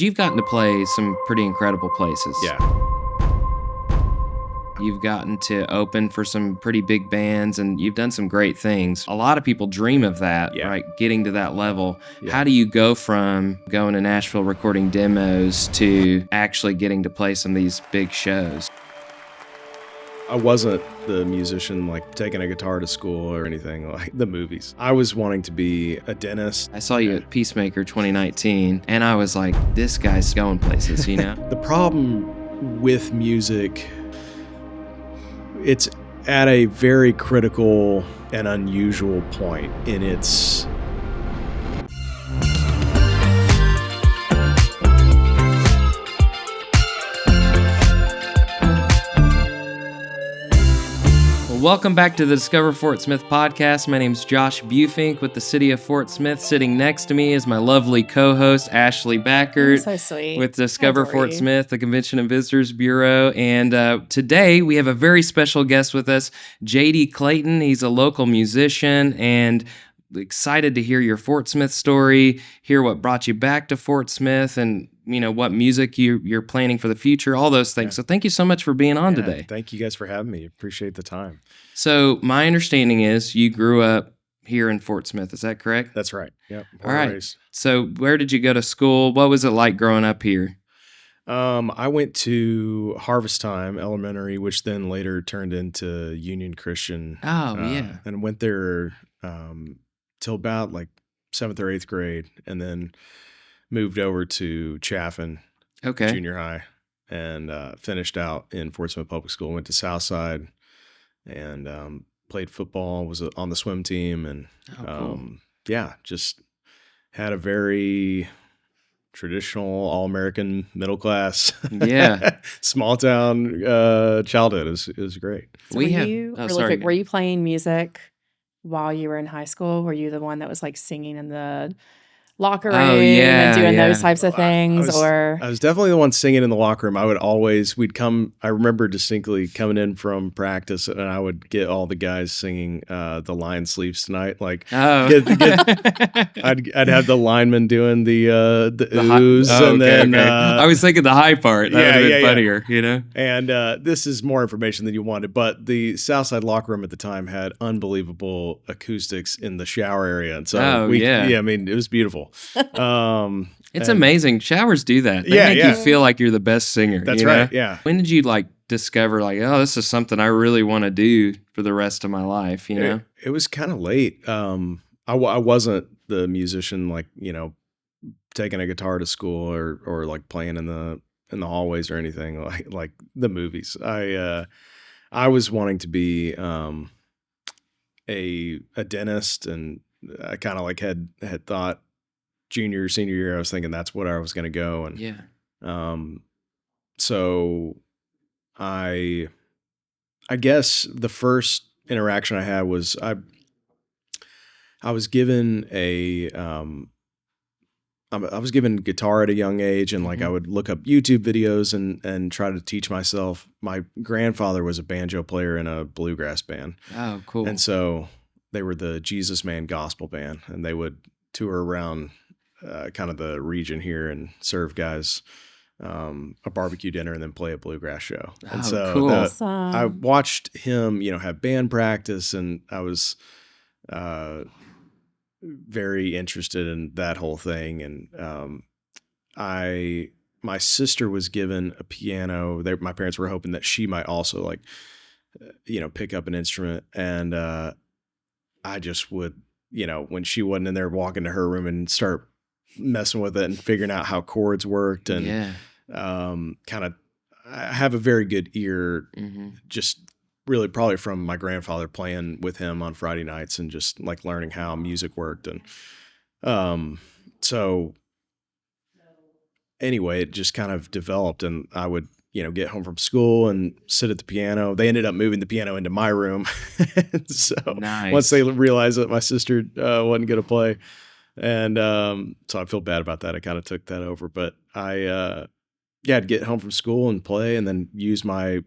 You've gotten to play some pretty incredible places. Yeah. You've gotten to open for some pretty big bands, and you've done some great things. A lot of people dream of that, Yeah. right? Getting to that level. Yeah. How do you go from going to Nashville recording demos to actually getting to play some of these big shows? I wasn't the musician like taking a guitar to school or anything like the movies. I was wanting to be a dentist. I saw you at Peacemaker 2019, and I was like, this guy's going places, you know? The problem with music, it's at a very critical and unusual point in its Welcome back to the Discover Fort Smith podcast. My name's Josh Bufink with the City of Fort Smith. Sitting next to me is my lovely co-host, Ashley Backert. So sweet. With Discover Fort Smith, the Convention and Visitors Bureau. And today we have a very special guest with us, JD Clayton. He's a local musician and excited to hear your Fort Smith story, hear what brought you back to Fort Smith, and what music you're planning for the future, all those things. So thank you so much for being on today. Thank you guys for having me. Appreciate the time. So my understanding is you grew up here in Fort Smith. Is that correct? That's right. Yep. All right. So where did you go to school? What was it like growing up here? I went to Harvest Time Elementary, which then later turned into Union Christian. Oh, yeah. And went there till about like 7th or 8th grade, and then moved over to Chaffin Junior High and finished out in Fort Smith Public School. Went to Southside and played football, was on the swim team, and cool. Just had a very traditional all-American middle class small town childhood. It was great. So were you playing music while you were in high school? Were you the one that was like singing in the locker room and doing those types of things? I was definitely the one singing in the locker room. I remember distinctly coming in from practice, and I would get all the guys singing The Lion Sleeps Tonight. Like, I'd have the linemen doing the oohs, I was thinking the high part. That would have been funnier, you know? And this is more information than you wanted, but the Southside locker room at the time had unbelievable acoustics in the shower area. And so it was beautiful. It's amazing. Showers do that. They make you feel like you're the best singer. That's right. Yeah. When did you discover this is something I really want to do for the rest of my life? It was kind of late. I wasn't the musician taking a guitar to school or like playing in the hallways or anything like the movies. I was wanting to be a dentist, and I kind of had thought senior year, I was thinking that's what I was going to go. And so I guess the first interaction I had was I was given I was given guitar at a young age, and I would look up YouTube videos and try to teach myself. My grandfather was a banjo player in a bluegrass band. Oh, cool. And so they were the Jesus Man Gospel Band, and they would tour around kind of the region here and serve guys a barbecue dinner and then play a bluegrass show. And so cool. I watched him, have band practice, and I was very interested in that whole thing. And my sister was given a piano. My parents were hoping that she might also pick up an instrument, and I just would, when she wasn't in there, walk into her room and start messing with it and figuring out how chords worked, and kind of I have a very good ear, just really probably from my grandfather playing with him on Friday nights and just learning how music worked. And so anyway, it just kind of developed, and I would get home from school and sit at the piano. They ended up moving the piano into my room. So once they realized that my sister wasn't going to play, and so I feel bad about that. I kind of took that over, but I'd get home from school and play, and then use my,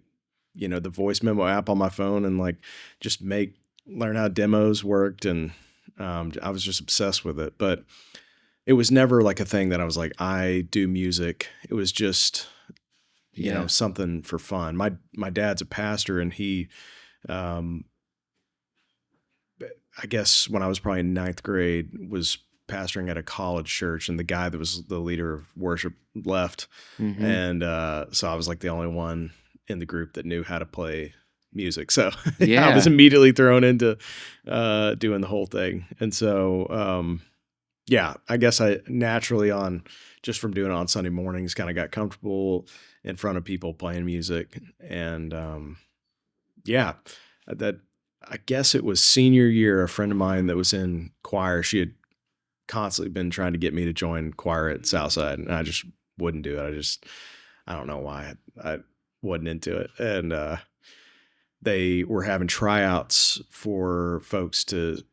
the voice memo app on my phone, and just learn how demos worked. And I was just obsessed with it. But it was never like a thing that I was like, I do music. It was just, you know, something for fun. My dad's a pastor, and he, I guess when I was probably in ninth grade, was pastoring at a college church, and the guy that was the leader of worship left. And so I was like the only one in the group that knew how to play music. So I was immediately thrown into doing the whole thing. And so, I guess I naturally just from doing it on Sunday mornings, kind of got comfortable in front of people playing music. And that, I guess it was senior year, a friend of mine that was in choir, she had constantly been trying to get me to join choir at Southside, and I just wouldn't do it. I don't know why I wasn't into it. And they were having tryouts for folks to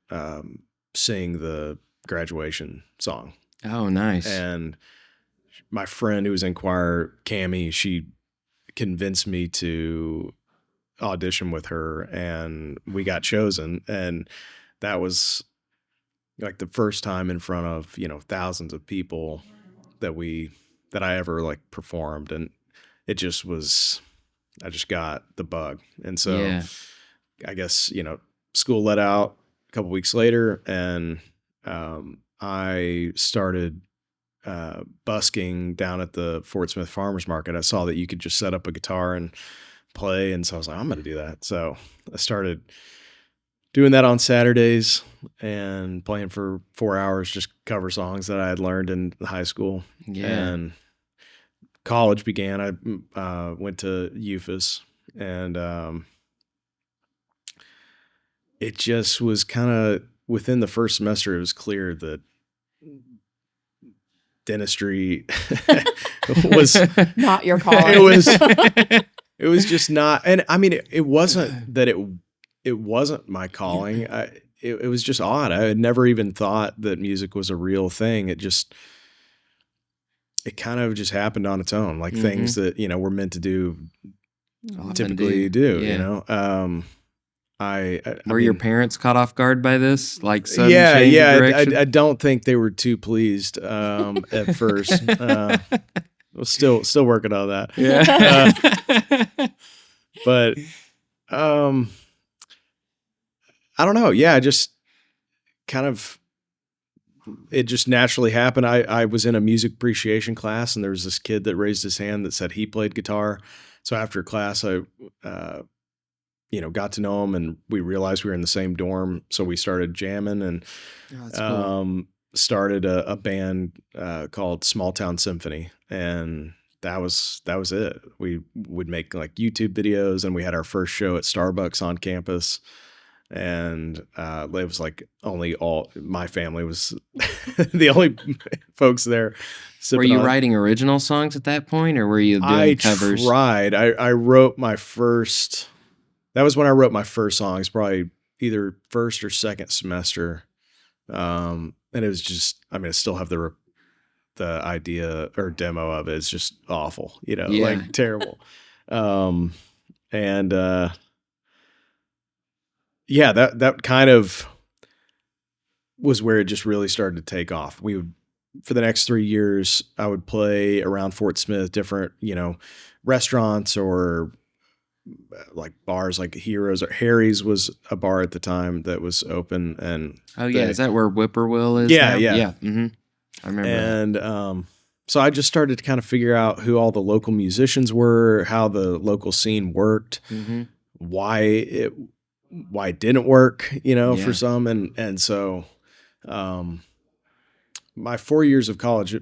sing the graduation song. Oh, nice. And my friend who was in choir, Cammie, she convinced me to audition with her, and we got chosen. And that was like the first time in front of, you know, thousands of people that I ever like performed. And it just was, I just got the bug. And so I guess, you know, school let out a couple weeks later, and I started busking down at the Fort Smith Farmers Market. I saw that you could just set up a guitar and play, and so I was like, I'm going to do that. So I started doing that on Saturdays and playing for 4 hours, just cover songs that I had learned in high school. And college began. I went to UFAS, and it just was kind of within the first semester, it was clear that dentistry was not your calling. It was just not. And I mean, it wasn't that it wasn't my calling. It was just odd. I had never even thought that music was a real thing. It kind of just happened on its own, like things that, you know, we're meant to do typically do, you know? Were your parents caught off guard by this? Like, sudden change of direction? I don't think they were too pleased at first. We're still working on that. But I don't know. Yeah, I just kind of, it just naturally happened. I was in a music appreciation class, and there was this kid that raised his hand that said he played guitar. So after class, I got to know him, and we realized we were in the same dorm. So we started jamming, and cool. Started a band called Small Town Symphony. And that was it. We would make like YouTube videos, and we had our first show at Starbucks on campus. And it was like only my family was the only folks there. Were you writing original songs at that point, or were you doing covers? I tried. I wrote my first. That was when I wrote my first songs, probably either first or second semester. And it was just, I mean, I still have the idea or demo of it. It's just awful, like terrible. That kind of was where it just really started to take off. For the next 3 years, I would play around Fort Smith, different, restaurants or like bars like Heroes or Harry's was a bar at the time that was open. And is that where Whippoorwill is? Yeah. Mm-hmm. I remember. And so I just started to kind of figure out who all the local musicians were, how the local scene worked, why it didn't work, for some. And so my 4 years of college,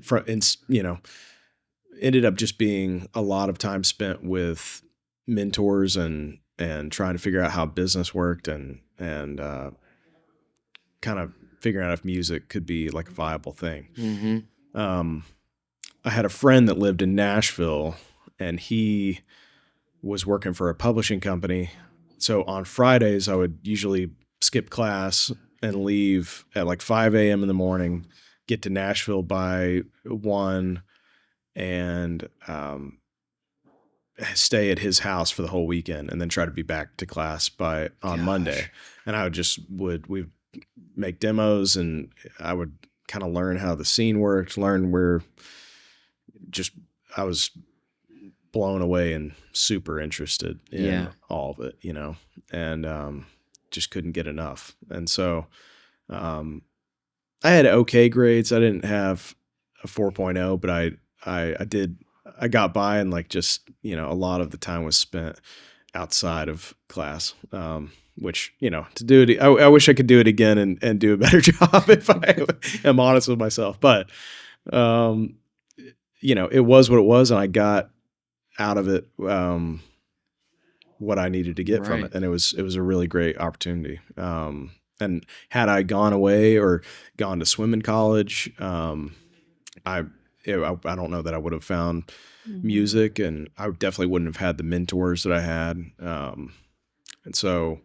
ended up just being a lot of time spent with mentors and trying to figure out how business worked and kind of figuring out if music could be like a viable thing. I had a friend that lived in Nashville, and he was working for a publishing company. So on Fridays, I would usually skip class and leave at like 5 a.m. in the morning, get to Nashville by 1, and stay at his house for the whole weekend, and then try to be back to class on Monday. And I would we'd make demos, and I would kind of learn how the scene worked, learn where I was blown away and super interested in all of it, and just couldn't get enough. And so I had okay grades. I didn't have a 4.0, but I got by, and like just, a lot of the time was spent outside of class, which, to do it, I wish I could do it again and do a better job if I am honest with myself. But, it was what it was, and I got out of it what I needed to get from it. And it was a really great opportunity. And had I gone away or gone to swim in college, I don't know that I would have found music, and I definitely wouldn't have had the mentors that I had. And so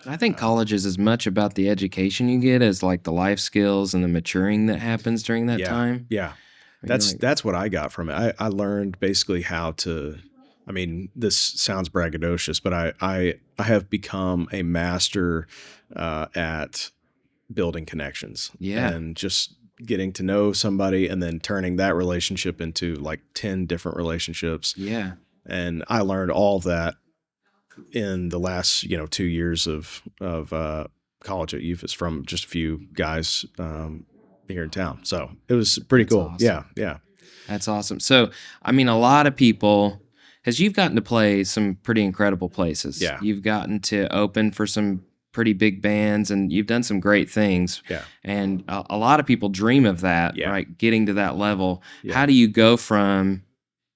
I think college is as much about the education you get as like the life skills and the maturing that happens during that time. Yeah. That's what I got from it. I learned basically how to, I mean, this sounds braggadocious, but I have become a master at building connections. Yeah. And just getting to know somebody and then turning that relationship into like 10 different relationships. Yeah. And I learned all that in the last, 2 years of college at UFAS from just a few guys here in town. So it was pretty cool. Awesome. Yeah. That's awesome. So, I mean, a lot of people, as you've gotten to play some pretty incredible places. Yeah. You've gotten to open for some pretty big bands, and you've done some great things. Yeah. And a lot of people dream of that, right? Getting to that level. Yeah. How do you go from,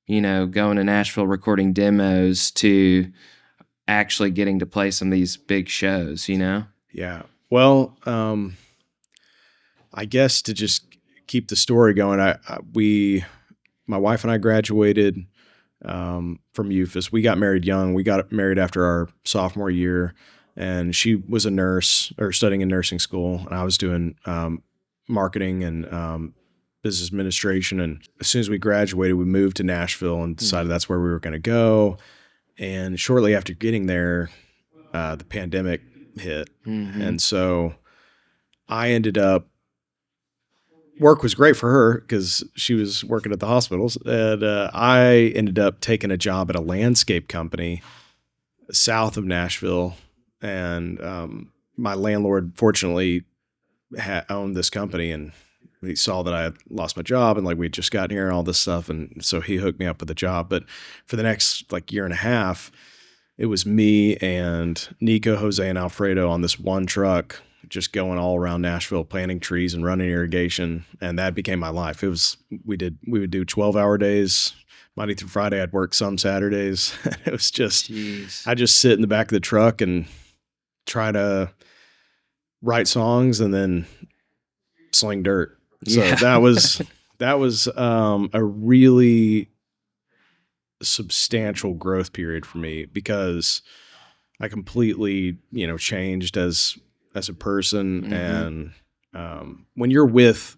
going to Nashville recording demos to actually getting to play some of these big shows, Yeah. Well, I guess to just keep the story going, my wife and I graduated from UFAS. We got married young. We got married after our sophomore year, and she was a nurse or studying in nursing school, and I was doing marketing and business administration. And as soon as we graduated, we moved to Nashville and decided that's where we were going to go. And shortly after getting there, the pandemic hit. Mm-hmm. And so I ended up, work was great for her because she was working at the hospitals. And I ended up taking a job at a landscape company south of Nashville. And my landlord, fortunately, owned this company, and he saw that I had lost my job and like we'd just gotten here and all this stuff. And so he hooked me up with a job. But for the next like year and a half, it was me and Nico, Jose, and Alfredo on this one truck, just going all around Nashville, planting trees and running irrigation. And that became my life. We would do 12-hour days, Monday through Friday. I'd work some Saturdays. It was just, I just sit in the back of the truck and try to write songs and then sling dirt. So that was a really substantial growth period for me, because I completely, changed as a person. Mm-hmm. And when you're with,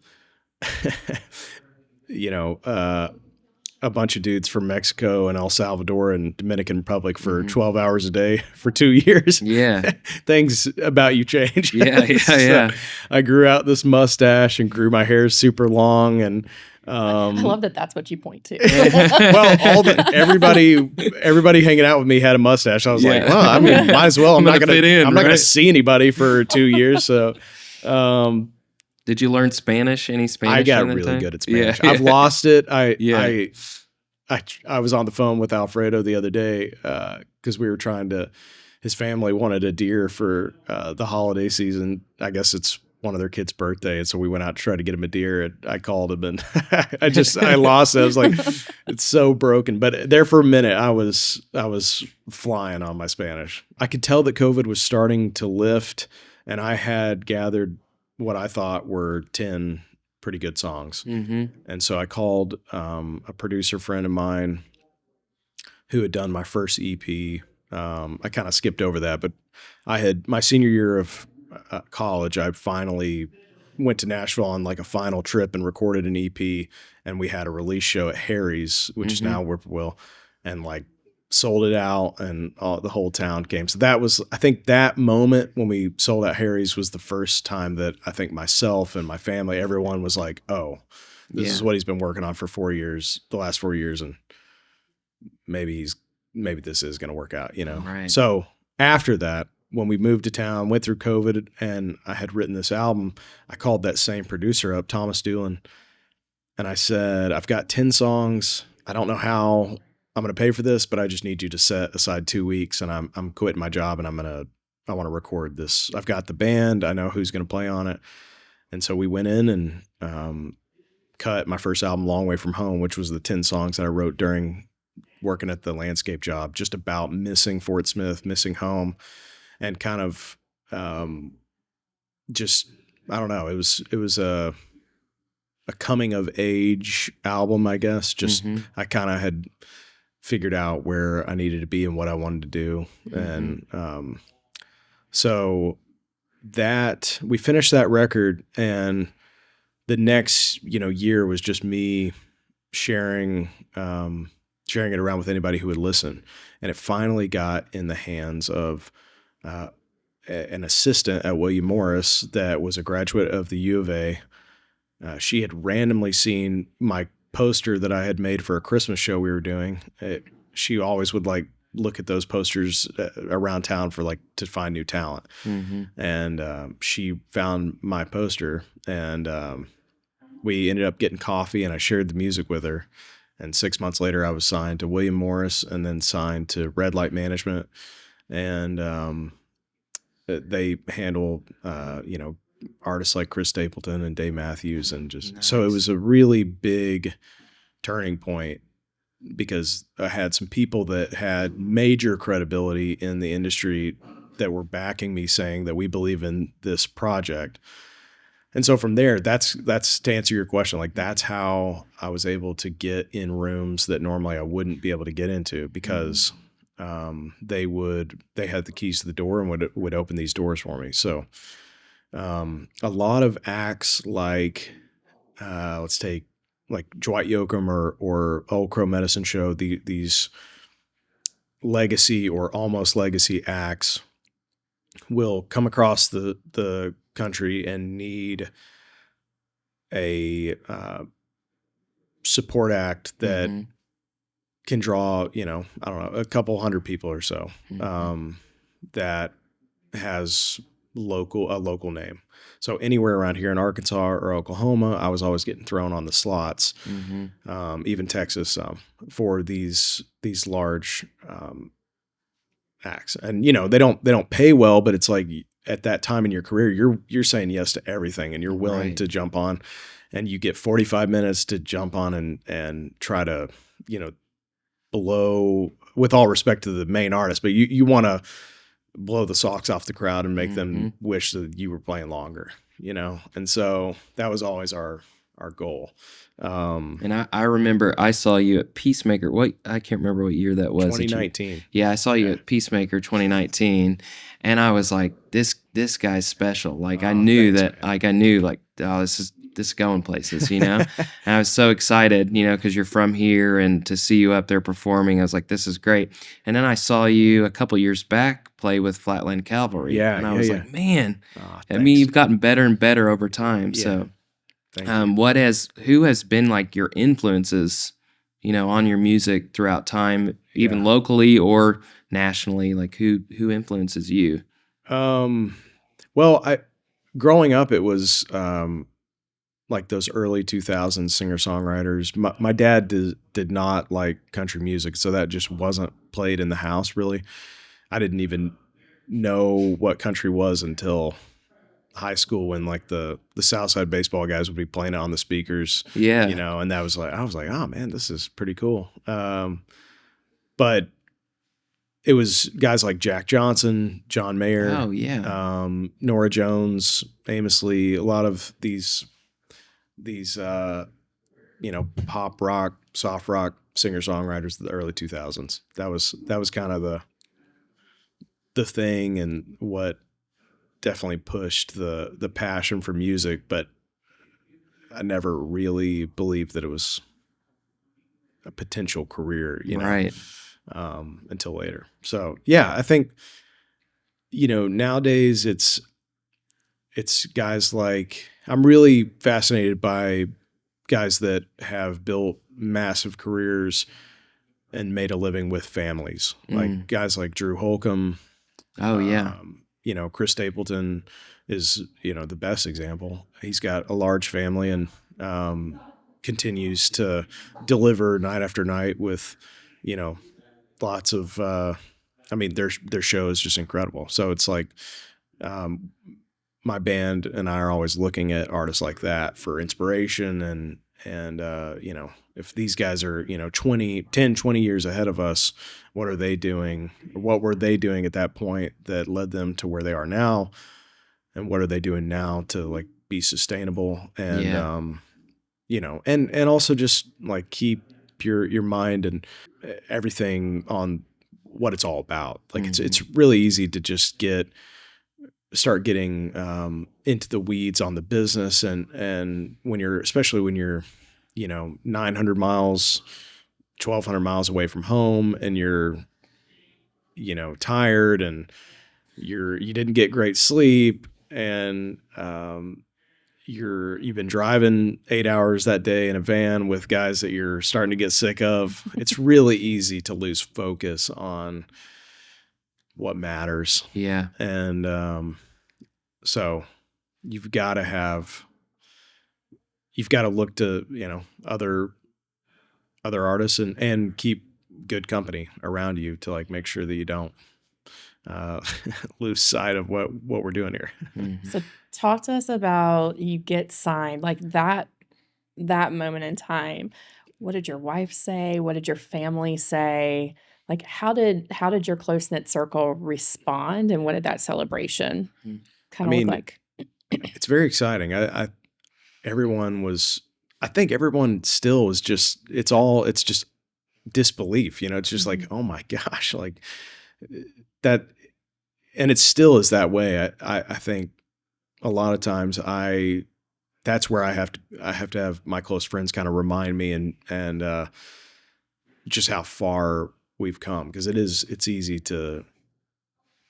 a bunch of dudes from Mexico and El Salvador and Dominican Republic for 12 hours a day for 2 years, things about you change. Yeah. I grew out this mustache and grew my hair super long, and I love that that's what you point to. Well, everybody hanging out with me had a mustache. I was like, well, I mean, might as well. I'm not gonna see anybody for 2 years. So, did you learn Spanish? Any Spanish? I got really good at Spanish. I've lost it. I was on the phone with Alfredo the other day because we were his family wanted a deer for the holiday season. I guess it's one of their kids' birthday, and so we went out to try to get him a deer. And I called him, and I lost it. I was like, it's so broken. But there for a minute, I was flying on my Spanish. I could tell that COVID was starting to lift, and I had gathered what I thought were 10 pretty good songs. Mm-hmm. And so I called a producer friend of mine who had done my first EP. I kind of skipped over that, but I had my senior year of college, I finally went to Nashville on like a final trip and recorded an EP, and we had a release show at Harry's, which is now Whippoorwill. And like sold it out, and the whole town came. So that was, I think that moment when we sold out Harry's was the first time that I think myself and my family, everyone was like, oh, this is what he's been working on for 4 years, the last 4 years. And maybe this is going to work out, Right. So after that, when we moved to town, went through COVID, and I had written this album, I called that same producer up, Thomas Doolin, and I said, I've got 10 songs. I don't know how I'm going to pay for this, but I just need you to set aside 2 weeks, and I'm quitting my job, and I want to record this. I've got the band. I know who's going to play on it. And so we went in and cut my first album, Long Way From Home, which was the 10 songs that I wrote during working at the landscape job, just about missing Fort Smith, missing home, and kind of just, I don't know. It was a coming of age album, I guess. Just I kind of had figured out where I needed to be and what I wanted to do. And so that we finished that record, and the next, year was just me sharing it around with anybody who would listen. And it finally got in the hands of an assistant at William Morris that was a graduate of the U of A. She had randomly seen my poster that I had made for a Christmas show we were doing. She always would look at those posters around town to find new talent. And she found my poster, and we ended up getting coffee, and I shared the music with her. And 6 months later, I was signed to William Morris, and then signed to Red Light Management. And they handle, artists like Chris Stapleton and Dave Matthews. And just, so it was a really big turning point, because I had some people that had major credibility in the industry that were backing me, saying that we believe in this project. And so from there, that's to answer your question, that's how I was able to get in rooms that normally I wouldn't be able to get into, because they had the keys to the door and would open these doors for me. So a lot of acts let's take Dwight Yoakam or Old Crow Medicine Show, these legacy or almost legacy acts will come across the country and need a support act that can draw, I don't know, a couple hundred people or so, that has a local name. So anywhere around here in Arkansas or Oklahoma, I was always getting thrown on the slots, even Texas, for these large acts. And they don't pay well, but it's at that time in your career, you're saying yes to everything, and you're willing to jump on, and you get 45 minutes to jump on and try to, blow, with all respect to the main artist, but you want to blow the socks off the crowd and make them wish that you were playing longer, And so that was always our goal. And I remember I saw you at Peacemaker. I can't remember what year that was. 2019. Yeah, I saw you at Peacemaker 2019, and I was like, this guy's special. I knew that. Man. I knew oh, this is going places, And I was so excited, because you're from here, and to see you up there performing, I was like, this is great. And then I saw you a couple years back play with Flatland Cavalry. Yeah, and I was like, man, thanks. You've gotten better and better over time. Yeah. So. Who has been your influences, on your music throughout time, even locally or nationally? Who influences you? Well, growing up, it was those early 2000s singer-songwriters. My dad did not like country music, so that just wasn't played in the house, really. I didn't even know what country was until high school, when the Southside baseball guys would be playing it on the speakers, and that was I was like, oh man, this is pretty cool. But it was guys like Jack Johnson, John Mayer, Norah Jones, Amos Lee, a lot of these pop rock, soft rock singer-songwriters of the early 2000s. That was kind of the thing, and what definitely pushed the passion for music, but I never really believed that it was a potential career, Right. Until later. So yeah, I think, nowadays it's guys like, I'm really fascinated by guys that have built massive careers and made a living with families, like guys like Drew Holcomb. Oh yeah. Chris Stapleton is, the best example. He's got a large family and continues to deliver night after night with, lots of, their show is just incredible. So it's like, my band and I are always looking at artists like that for inspiration and if these guys are, 10, 20 years ahead of us, what are they doing? What were they doing at that point that led them to where they are now? And what are they doing now to like be sustainable? And, and also just like keep your mind and everything on what it's all about. Like it's really easy to just start getting into the weeds on the business and especially when you're 900 miles 1,200 miles away from home and you're tired and you didn't get great sleep and you've been driving 8 hours that day in a van with guys that you're starting to get sick of. It's really easy to lose focus on what matters. Yeah. And so you've got to look to, other artists and keep good company around you to like make sure that you don't lose sight of what we're doing here. So talk to us about you get signed, like that moment in time. What did your wife say? What did your family say? Like how did your close-knit circle respond, and what did that celebration kind of look like? It's very exciting. I think everyone still was just, it's just disbelief, it's just like, oh my gosh, like that. And it still is that way. I think a lot of times that's where I have to have my close friends kind of remind me and just how far we've come. Cause it's easy to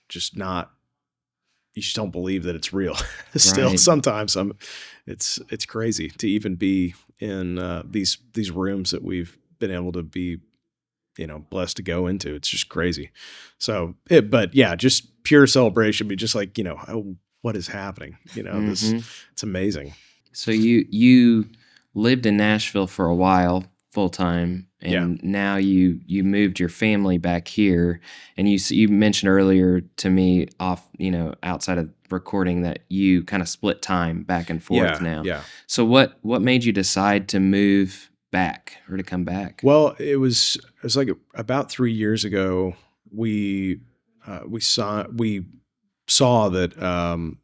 just you just don't believe that it's real. Still, Right. sometimes it's crazy to even be in these rooms that we've been able to be, blessed to go into. It's just crazy. So, but yeah, just pure celebration. Be just like, oh, what is happening? It's amazing. So you lived in Nashville for a while, full time, and now you moved your family back here. And you mentioned earlier to me outside of recording that you kind of split time back and forth now. Yeah. So what made you decide to move back or to come back? Well, it was like about 3 years ago. We saw that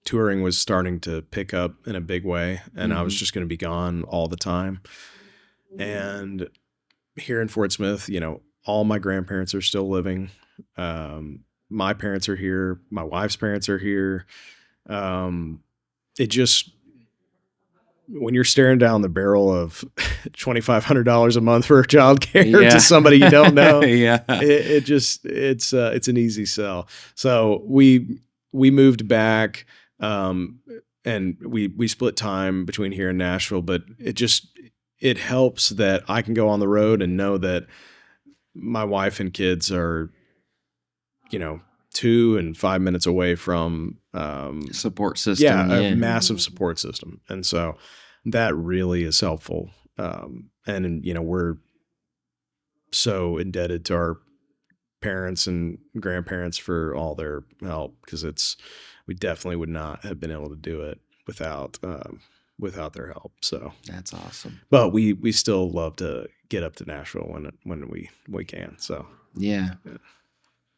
touring was starting to pick up in a big way, and I was just going to be gone all the time. And here in Fort Smith, all my grandparents are still living. My parents are here. My wife's parents are here. It just, when you're staring down the barrel of $2,500 a month for childcare to somebody you don't know, it's an easy sell. So we moved back, and we split time between here and Nashville, but it helps that I can go on the road and know that my wife and kids are, 2 and 5 minutes away from support system. A massive support system. And so that really is helpful. And we're so indebted to our parents and grandparents for all their help, because we definitely would not have been able to do it without their help. So that's awesome. But we still love to get up to Nashville when we can. So yeah.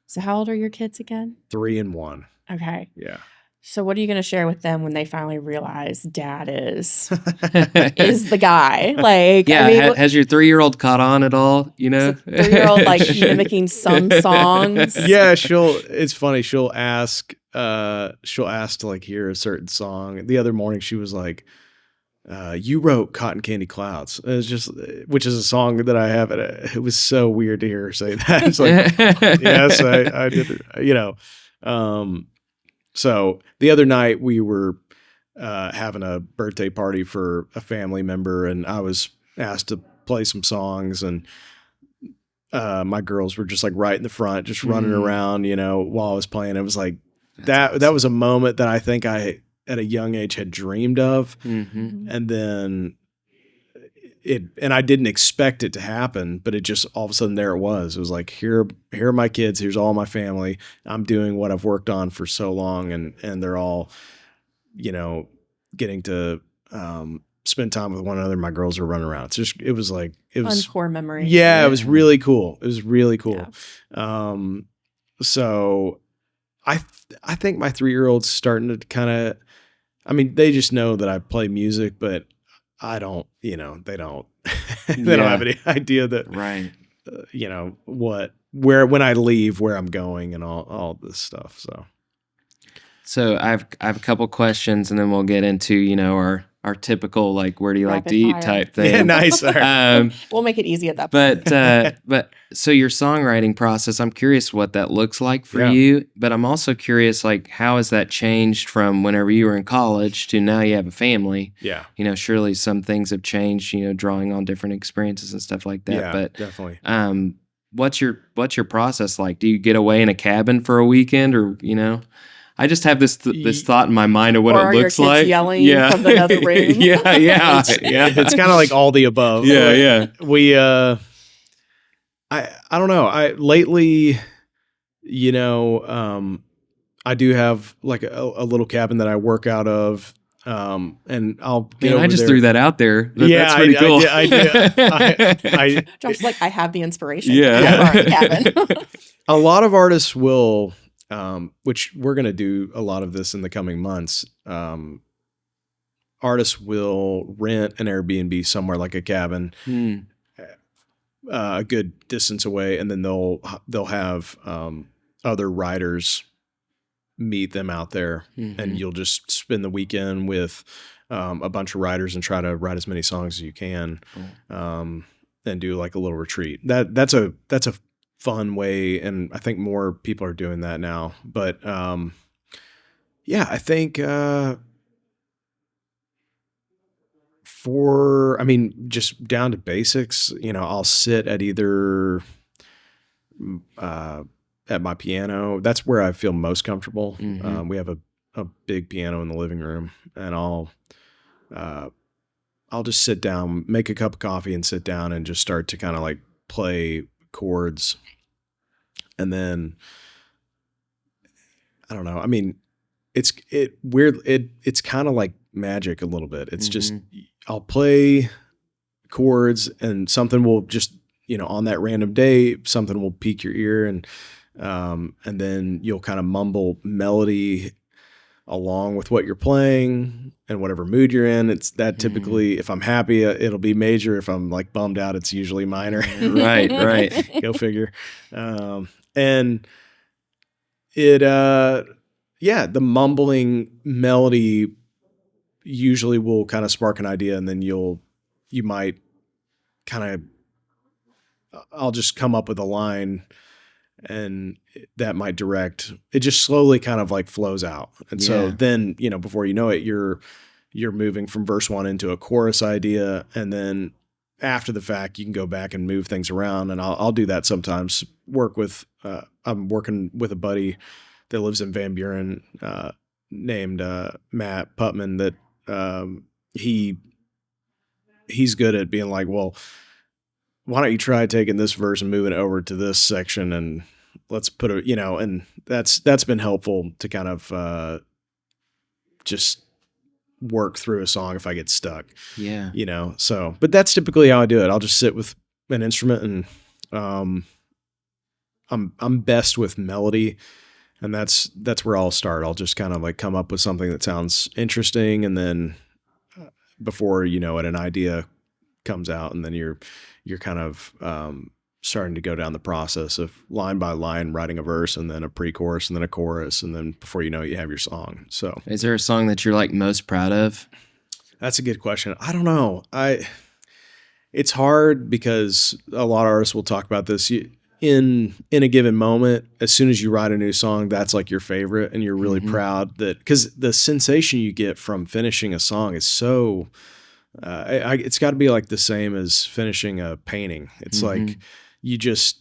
So how old are your kids again? 3 and 1. Okay. Yeah. So what are you going to share with them when they finally realize Dad is the guy? Like, yeah, has your 3-year-old caught on at all? Is a 3-year-old like mimicking some songs? Yeah, it's funny. She'll ask to like hear a certain song. The other morning she was like, you wrote Cotton Candy Clouds. It was just, which is a song that I have. And it was so weird to hear her say that. It's like, yes, I did it, you know. So the other night we were having a birthday party for a family member, and I was asked to play some songs, and my girls were just like right in the front, just running around, you know, while I was playing. It was like that was a moment that I think I at a young age had dreamed of. And then and I didn't expect it to happen, but it just all of a sudden there it was. It was like, here are my kids. Here's all my family. I'm doing what I've worked on for so long, and they're all, you know, getting to spend time with one another. My girls are running around. It was Fun core memory. Yeah, it was really cool. It was really cool. Yeah. So I think my 3-year-old's starting to kind of, I mean, they just know that I play music, but I don't, you know, they don't don't have any idea that, right. You know, when I leave, where I'm going and all this stuff. So I have a couple questions, and then we'll get into, you know, our typical, like, where do you like Rapid to eat fire. type thing. Yeah, nice. All right. We'll make it easy at that point. But so your songwriting process, I'm curious what that looks like for Yeah. you, but I'm also curious, like, how has that changed from whenever you were in college to now you have a family? Yeah. You know, surely some things have changed, you know, drawing on different experiences and stuff like that. Yeah, But definitely. what's your process like? Do you get away in a cabin for a weekend, or, you know? I just have this thought in my mind of what Or it are your looks kids like. yelling from another room? yeah. It's kind of like all the above. Yeah. We, I don't know. Lately, you know, I do have like a little cabin that I work out of. And I'll get over I just there. threw that out there. Yeah, That's pretty cool. I did. Josh's like, I have the inspiration. Yeah. I have our cabin. A lot of artists will, which we're going to do a lot of this in the coming months. Artists will rent an Airbnb somewhere like a cabin, a good distance away, and then they'll have other writers meet them out there, and you'll just spend the weekend with a bunch of writers and try to write as many songs as you can, and do like a little retreat. That's a fun way, and I think more people are doing that now. But yeah, I think just down to basics, you know, I'll sit at either at my piano. That's where I feel most comfortable. We have a big piano in the living room, and I'll just sit down, make a cup of coffee, and sit down and just start to kind of like play chords. And then I don't know. I mean, it's kind of like magic a little bit. It's just, I'll play chords, and something will just, you know, on that random day, something will pique your ear, and then you'll kind of mumble melody along with what you're playing and whatever mood you're in. It's that typically, if I'm happy, it'll be major. If I'm like bummed out, it's usually minor. Right. Go figure. And it, the mumbling melody usually will kind of spark an idea, and then you might kind of, I'll just come up with a line, and that might direct. It just slowly kind of like flows out. And so then, you know, before you know it, you're moving from verse 1 into a chorus idea. And then after the fact, you can go back and move things around. And I'll do that sometimes. I'm working with a buddy that lives in Van Buren, named Matt Putman, that he's good at being like, well, why don't you try taking this verse and moving it over to this section, and let's put it, you know, and that's been helpful to kind of just work through a song if I get stuck. Yeah. You know, so, but that's typically how I do it. I'll just sit with an instrument, and I'm best with melody, and that's where I'll start. I'll just kind of like come up with something that sounds interesting, and then before you know it, an idea comes out, and then you're kind of starting to go down the process of line by line writing a verse, and then a pre-chorus, and then a chorus, and then before you know it, you have your song. So Is there a song that you're like most proud of? That's a good question. I don't know. It's hard because a lot of artists will talk about this. In a given moment, as soon as you write a new song, that's like your favorite, and you're really proud that, because the sensation you get from finishing a song is so. It's got to be like the same as finishing a painting. It's like you just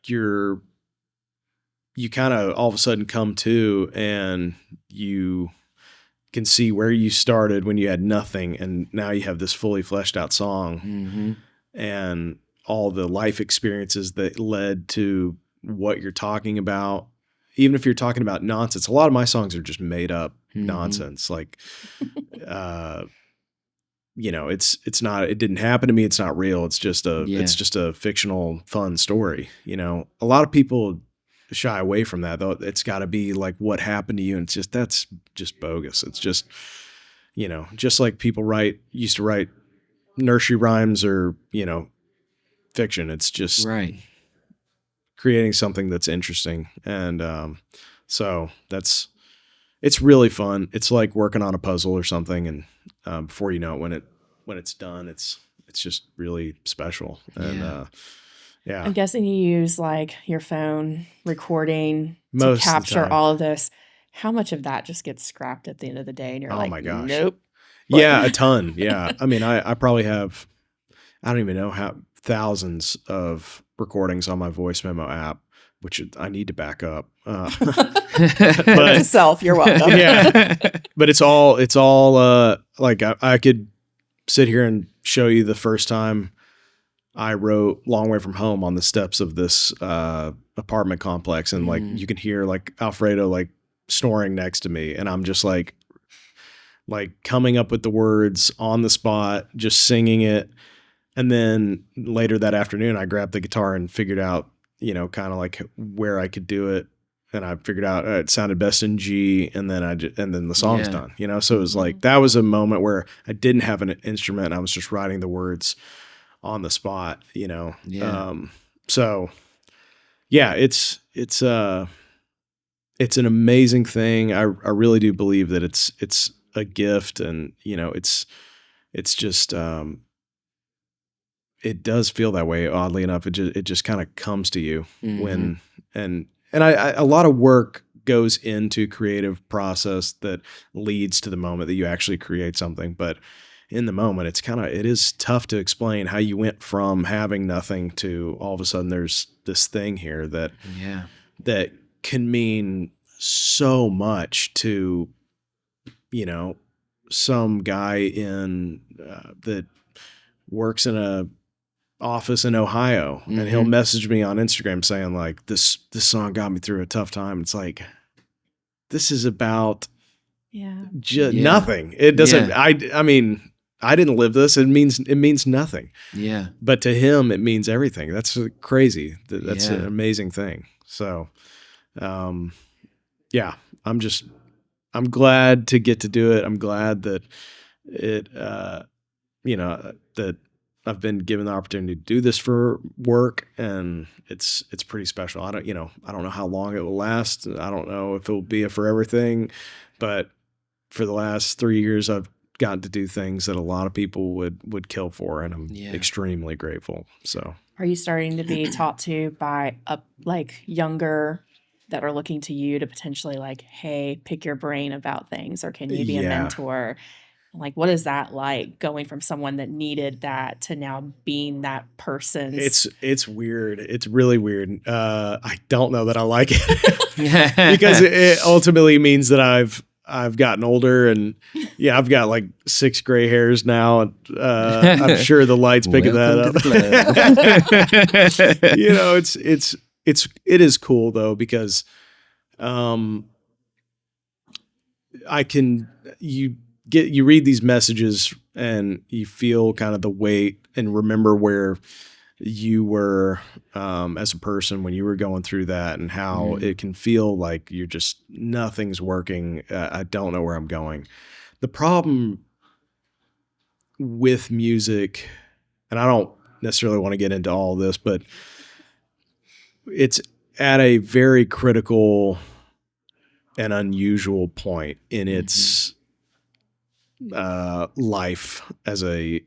you kind of all of a sudden come to, and you can see where you started when you had nothing, and now you have this fully fleshed out song, and all the life experiences that led to what you're talking about. Even if you're talking about nonsense, a lot of my songs are just made up nonsense. Like, it's not, it didn't happen to me. It's not real. It's just it's just a fictional, fun story. A lot of people shy away from that, though. It's got to be like what happened to you. And that's just bogus. It's just, just like people used to write nursery rhymes or, fiction. It's just creating something that's interesting. And, so it's really fun. It's like working on a puzzle or something. And, before you know it, when it's done, it's just really special. And, yeah. I'm guessing you use like your phone recording Most to of the capture time. all of this. How much of that just gets scrapped at the end of the day? And you're Oh like, my gosh. nope. Yeah, a ton. Yeah. I mean, I probably have, I don't even know how, thousands of recordings on my voice memo app, which I need to back up. But to self, you're welcome. Yeah. But it's all like I could sit here and show you the first time I wrote Long Way From Home on the steps of this apartment complex, and like you can hear like Alfredo like snoring next to me, and I'm just like coming up with the words on the spot, just singing it. And then later that afternoon, I grabbed the guitar and figured out, kind of like where I could do it. And I figured out it sounded best in G, and then and then the song's done, So it was like, that was a moment where I didn't have an instrument. I was just writing the words on the spot, so yeah, it's an amazing thing. I really do believe that it's a gift, and it's just it does feel that way. Oddly enough, it just kind of comes to you when, and a lot of work goes into creative process that leads to the moment that you actually create something. But in the moment, it is tough to explain how you went from having nothing to all of a sudden there's this thing here that can mean so much to, some guy that works in a office in Ohio, and he'll message me on Instagram saying like, this song got me through a tough time. It's like, this is about nothing. It doesn't, I mean, I didn't live this. It means nothing. Yeah. But to him, it means everything. That's crazy. That's an amazing thing. So, yeah, I'm glad to get to do it. I'm glad that that I've been given the opportunity to do this for work, and it's pretty special. I don't know how long it will last. I don't know if it will be a forever thing, but for the last 3 years, I've gotten to do things that a lot of people would kill for, and I'm extremely grateful. So, are you starting to be taught to by like younger that are looking to you to potentially like, hey, pick your brain about things, or can you be a mentor? Like, what is that like, going from someone that needed that to now being that person? It's weird. It's really weird. I don't know that I like it because it ultimately means that I've gotten older, and I've got like 6 gray hairs now. And, I'm sure the light's picking that up. It is cool though, because, you read these messages and you feel kind of the weight, and remember where you were as a person when you were going through that, and how it can feel like you're just, nothing's working. I don't know where I'm going. The problem with music, and I don't necessarily want to get into all this, but it's at a very critical and unusual point in its life as a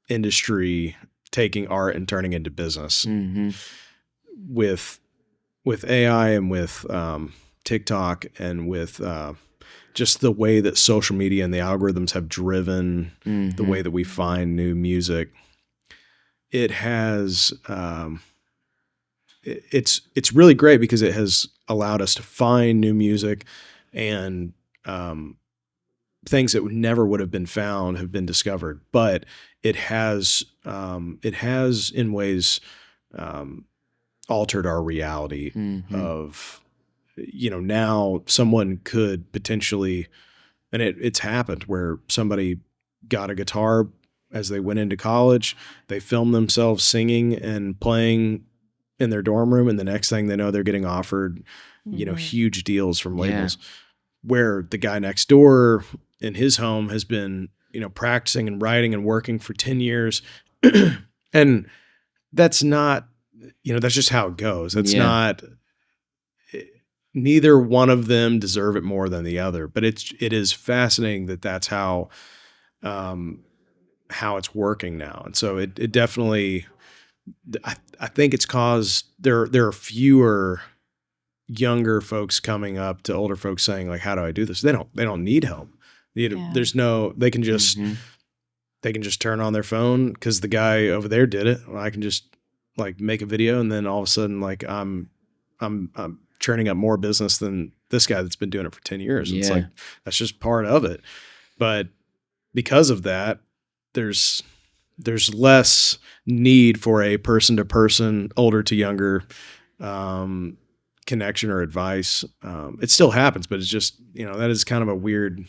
industry taking art and turning into business with AI and with TikTok and with just the way that social media and the algorithms have driven the way that we find new music. It has it's really great because it has allowed us to find new music, and things that never would have been found have been discovered. But it has in ways altered our reality of, now someone could potentially, and it's happened where somebody got a guitar as they went into college, they filmed themselves singing and playing in their dorm room, and the next thing they know, they're getting offered, huge deals from labels. Where the guy next door in his home has been, practicing and writing and working for 10 years. And that's not, that's just how it goes. It's not, neither one of them deserve it more than the other, but it is fascinating that that's how it's working now. And so it definitely, I think it's caused, there are fewer younger folks coming up to older folks saying, like, how do I do this? They don't need help. There's no, they can just turn on their phone because the guy over there did it. I can just like make a video, and then all of a sudden, like I'm churning up more business than this guy that's been doing it for 10 years. It's like, that's just part of it. But because of that, there's less need for a person to person, older to younger, connection or advice. It still happens, but it's just, that is kind of a weird,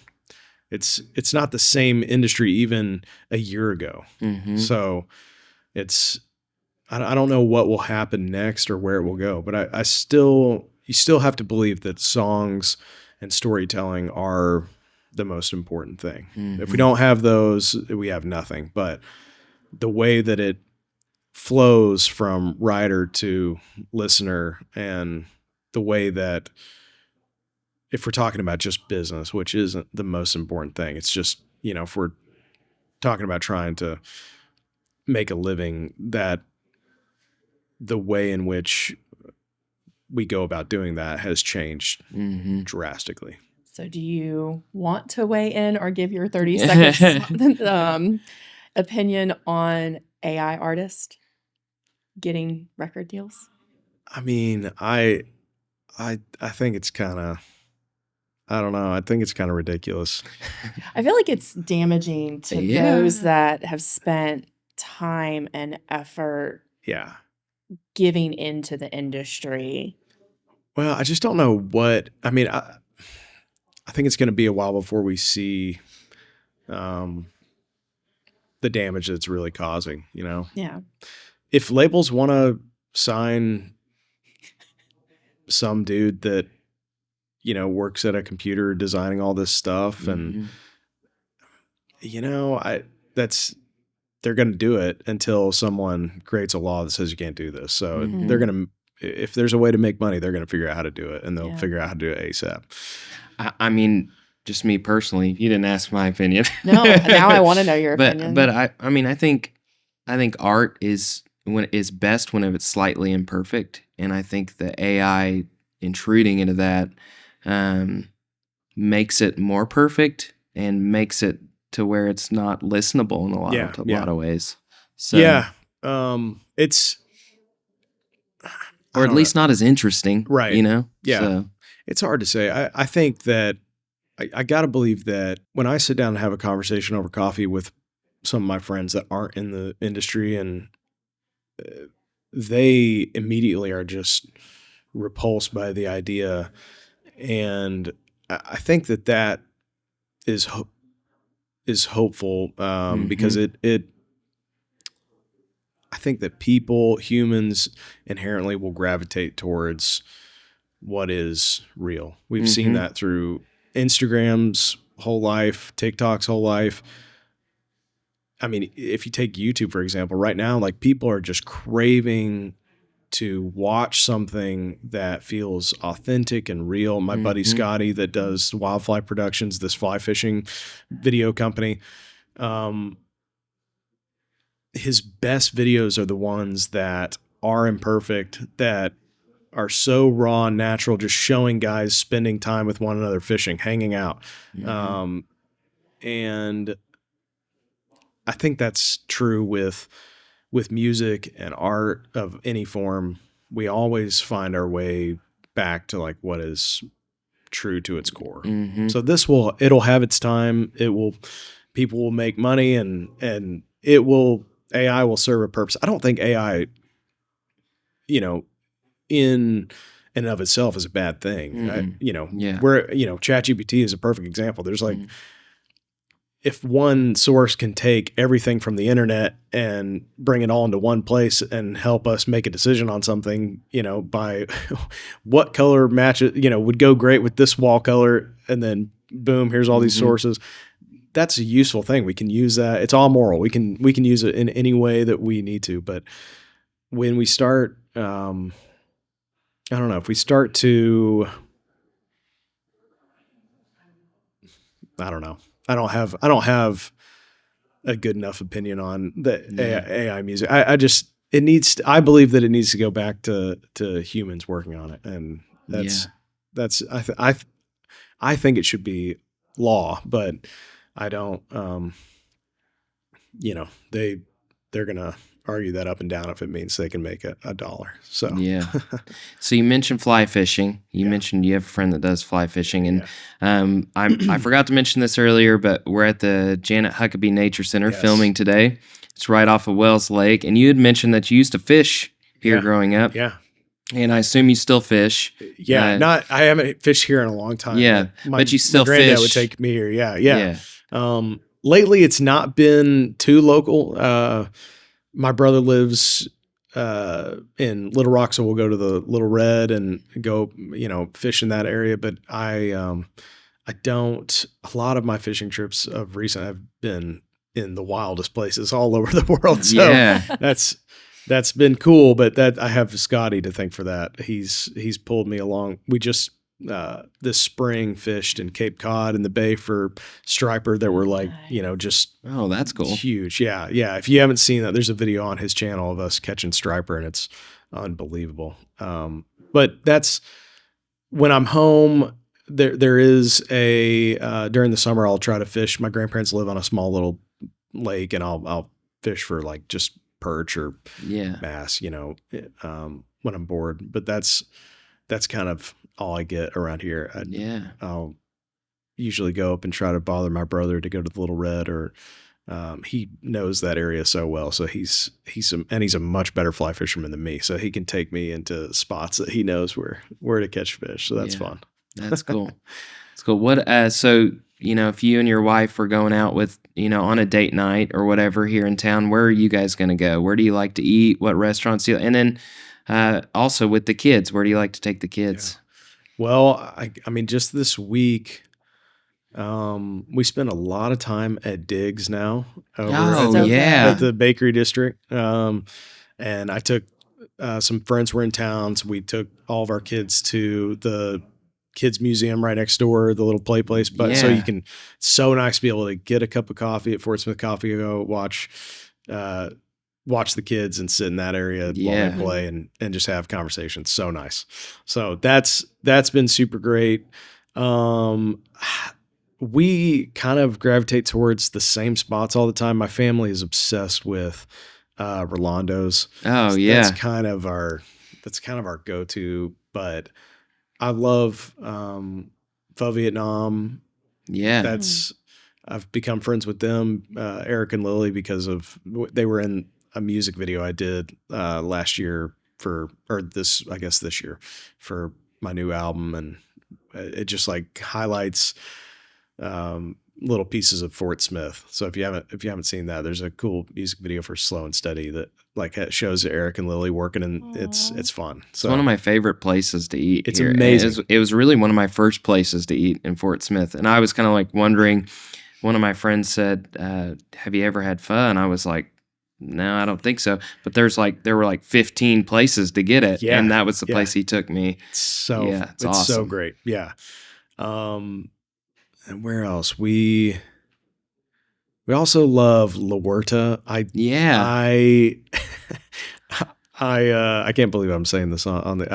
it's not the same industry even a year ago. So I don't know what will happen next or where it will go, but you still have to believe that songs and storytelling are the most important thing. If we don't have those, we have nothing. But the way that it flows from writer to listener, and the way that, if we're talking about just business, which isn't the most important thing, it's just, if we're talking about trying to make a living, that the way in which we go about doing that has changed drastically. So do you want to weigh in or give your 30 seconds opinion on AI artists getting record deals? I mean, I think it's kind of, I don't know. I think it's kind of ridiculous. I feel like it's damaging to those that have spent time and effort giving into the industry. Well, I just don't know what, I mean, I think it's going to be a while before we see the damage that's really causing, Yeah. If labels want to sign some dude that, works at a computer designing all this stuff, and, they're going to do it until someone creates a law that says you can't do this. So they're going to, if there's a way to make money, they're going to figure out how to do it, and they'll figure out how to do it ASAP. I mean, just me personally, you didn't ask my opinion. No, now I want to know your opinion. But I mean, I think art is best when it's slightly imperfect, and I think the AI intruding into that makes it more perfect and makes it to where it's not listenable in a lot of ways. So it's, or at least not as interesting, right? Yeah. So it's hard to say. I think that I got to believe that when I sit down and have a conversation over coffee with some of my friends that aren't in the industry, and they immediately are just repulsed by the idea. And I think that is hopeful, because it I think that humans inherently will gravitate towards what is real. We've seen that through Instagram's whole life, TikTok's whole life. I mean, if you take YouTube, for example, right now, like, people are just craving to watch something that feels authentic and real. My buddy Scotty that does Wildfly Productions, this fly fishing video company, his best videos are the ones that are imperfect, that are so raw and natural, just showing guys spending time with one another, fishing, hanging out. And I think that's true with music and art of any form. We always find our way back to like what is true to its core. So it'll have its time. People will make money and AI will serve a purpose. I don't think AI, in and of itself is a bad thing. ChatGPT is a perfect example. There's like, if one source can take everything from the internet and bring it all into one place and help us make a decision on something, by what color matches, would go great with this wall color, and then boom, here's all these sources. That's a useful thing. We can use that. It's all moral. We can use it in any way that we need to. But when we start, I don't know, if we start to, I don't know. I don't have a good enough opinion on the AI music. I believe that it needs to go back to humans working on it. And I think it should be law, but I don't, they're going to argue that up and down if it means they can make a dollar. So, So you mentioned fly fishing. You mentioned you have a friend that does fly fishing. And I forgot to mention this earlier, but we're at the Janet Huckabee Nature Center filming today. It's right off of Wells Lake. And you had mentioned that you used to fish here growing up. Yeah. And I assume you still fish. I haven't fished here in a long time. Yeah. But you still my granddad fish. would take me here. Yeah. Lately it's not been too local. My brother lives in Little Rock, so we'll go to the Little Red and go, fish in that area. But I don't. A lot of my fishing trips of recent have been in the wildest places all over the world. So that's been cool. But that I have Scotty to thank for that. He's pulled me along. We just this spring fished in Cape Cod in the bay for striper that were like, just that's cool, huge. Yeah. If you haven't seen that, there's a video on his channel of us catching striper, and it's unbelievable. But that's when I'm home. There is a during the summer I'll try to fish. My grandparents live on a small little lake, and I'll fish for like just perch or bass, when I'm bored. But that's kind of all I get around here. I'll usually go up and try to bother my brother to go to the Little Red, or he knows that area so well. So he's a much better fly fisherman than me. So he can take me into spots that he knows where to catch fish. So that's fun. That's cool. That's cool. What, so, if you and your wife were going out with, on a date night or whatever here in town, where are you guys going to go? Where do you like to eat? What restaurants do you, and then, also with the kids, where do you like to take the kids? Well, I mean, just this week, we spend a lot of time at Diggs now at the bakery district. And I took, some friends were in town. So we took all of our kids to the kids museum right next door, the little play place. But so it's so nice to be able to get a cup of coffee at Fort Smith Coffee, go watch the kids and sit in that area while they play and just have conversations. So nice. So that's been super great. We kind of gravitate towards the same spots all the time. My family is obsessed with Rolando's. Oh, That's kind of our go-to, but I love Pho Vietnam. Yeah. I've become friends with them, Eric and Lily, because they were in a music video I did last year this year for my new album. And it just like highlights little pieces of Fort Smith. So if you haven't seen that, there's a cool music video for Slow and Steady that like shows Eric and Lily working, and it's fun. So it's one of my favorite places to eat. It's here. amazing. It was really one of my first places to eat in Fort Smith. And I was kind of like wondering, one of my friends said, have you ever had pho? And I was like, No, I don't think so. But there were like 15 places to get it, Yeah, and that was the yeah. place he took me. So Yeah, it's so awesome. great. Yeah. And where else? We also love La Huerta. Yeah, I I can't believe I'm saying this on the.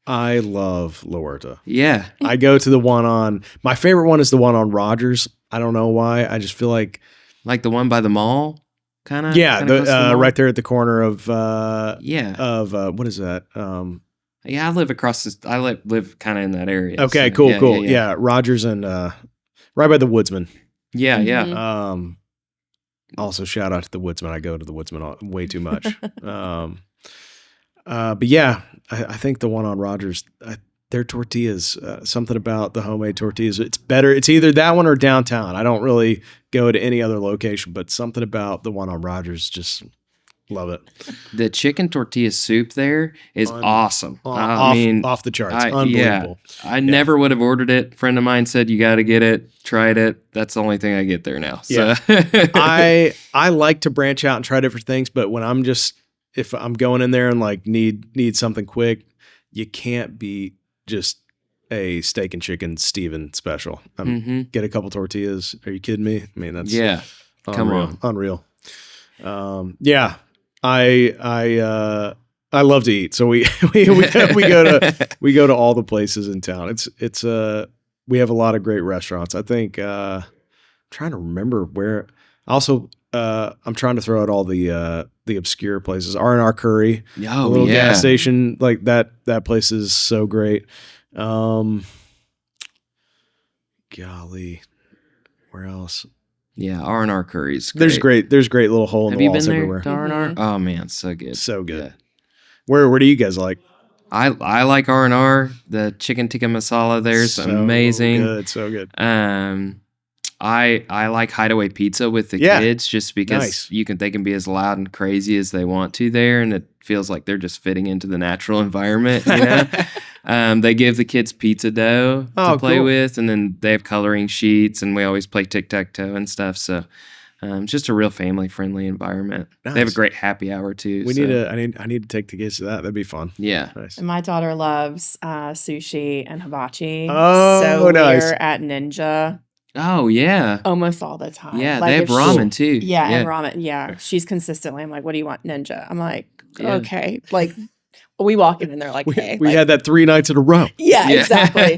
I love La Huerta. yeah, I go to the one on. My favorite one is the one on Rogers. I don't know why. I just feel like like the one by the mall, kind of. yeah, close to the mall. right there at the corner of Yeah, what is that? yeah. I live across this. I live kind of in that area. Okay, so, cool, yeah, cool. Yeah, Yeah, Rogers and right by the Woodsman. yeah, yeah. Mhm. Also shout out to the Woodsman. I go to the Woodsman way too much. But yeah, I think the one on Rogers, their tortillas, something about the homemade tortillas. It's better. It's either that one or downtown. I don't really go to any other location, but something about the one on Rogers, just love it. The chicken tortilla soup there is awesome. Off the charts. Unbelievable. I never would have ordered it. Friend of mine said, you got to get it. Tried it. That's the only thing I get there now. So. I like to branch out and try different things, but when if I'm going in there and like need something quick, you can't beat just a steak and chicken Steven special. Get a couple tortillas. Are you kidding me? I mean, that's unreal. Yeah. I love to eat, so we go to all the places in town. It's we have a lot of great restaurants. I think I'm trying to remember where. Also, I'm trying to throw out all the obscure places. R&R Curry, a little gas station like that. That place is so great. Golly, where else? Yeah, R&R Curry's great. There's great little hole in the walls everywhere. Have you been there to R&R? Oh man, so good. So good. Yeah. Where do you guys like? I like R&R. The chicken tikka masala there's amazing. So good. I like Hideaway Pizza with the kids just because they can be as loud and crazy as they want to there, and it feels like they're just fitting into the natural environment. You know, they give the kids pizza dough to play with, and then they have coloring sheets, and we always play tic-tac-toe and stuff. So just a real family-friendly environment. Nice. They have a great happy hour too. I need to take the kids to that. That'd be fun. Yeah. Nice. And my daughter loves sushi and hibachi. Oh, so nice. we're at Ninja Oh yeah. almost all the time. Yeah, Like they have if ramen too. Yeah, and ramen. Yeah, she's consistently. I'm like, what do you want, Ninja? I'm like, Yeah. okay. Like, we walk in and they're like, hey, We like, had that 3 nights in a row. yeah, exactly.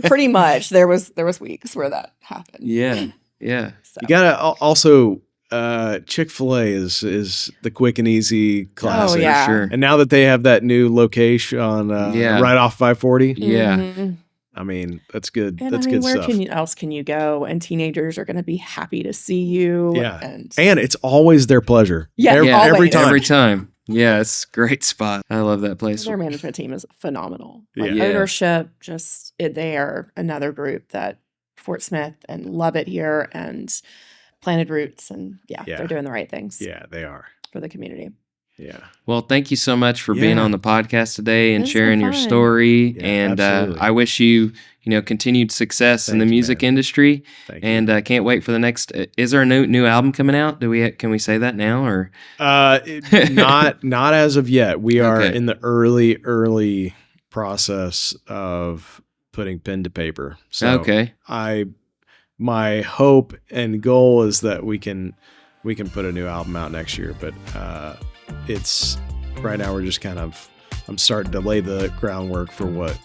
Pretty much. There was weeks where that happened. Yeah. Yeah. So. You gotta also Chick-fil-A is the quick and easy classic. Oh, yeah. Sure. And now that they have that new location on right off 540, Yeah. Mhm. I mean that's good. And That's I mean, good where stuff. else can you go? And teenagers are going to be happy to see you. Yeah. and And it's always their pleasure. Yeah, every always. time. Every time. Yeah, it's a great spot. I love that place. their management team is phenomenal. Like Yeah. ownership, they are another group that Fort Smith and love it here and planted roots and Yeah. they're doing the right things Yeah, they are. for the community. Yeah. Well, thank you so much for being Yeah. on the podcast today and It's been sharing your fun. story. Yeah, and absolutely. I wish you continued success in Thank the you, music man. industry. Thank you. And can't wait for the next. Is there a new album coming out? Can we say that now or? Not as of yet. We are Okay. in the early process of putting pen to paper. So Okay. my hope and goal is that we can put a new album out next year, but it's right now we're just I'm starting to lay the groundwork for what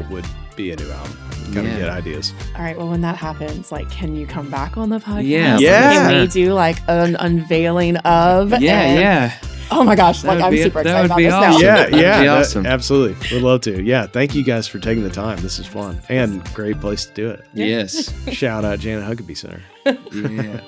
would be a new album. Kind of Yeah. get ideas. All right. Well, when that happens, like, can you come back on the podcast? Yeah. Yeah. Can we do like an unveiling of? and- Yeah. Oh my gosh. That Like, would I'm be- super that excited would about be this awesome. now. Yeah, That'd yeah, be awesome. absolutely. Would love to. Yeah, thank you guys for taking the time. This is fun and great place to do it. Yes. Shout out Janet Huckabee Center. Yeah.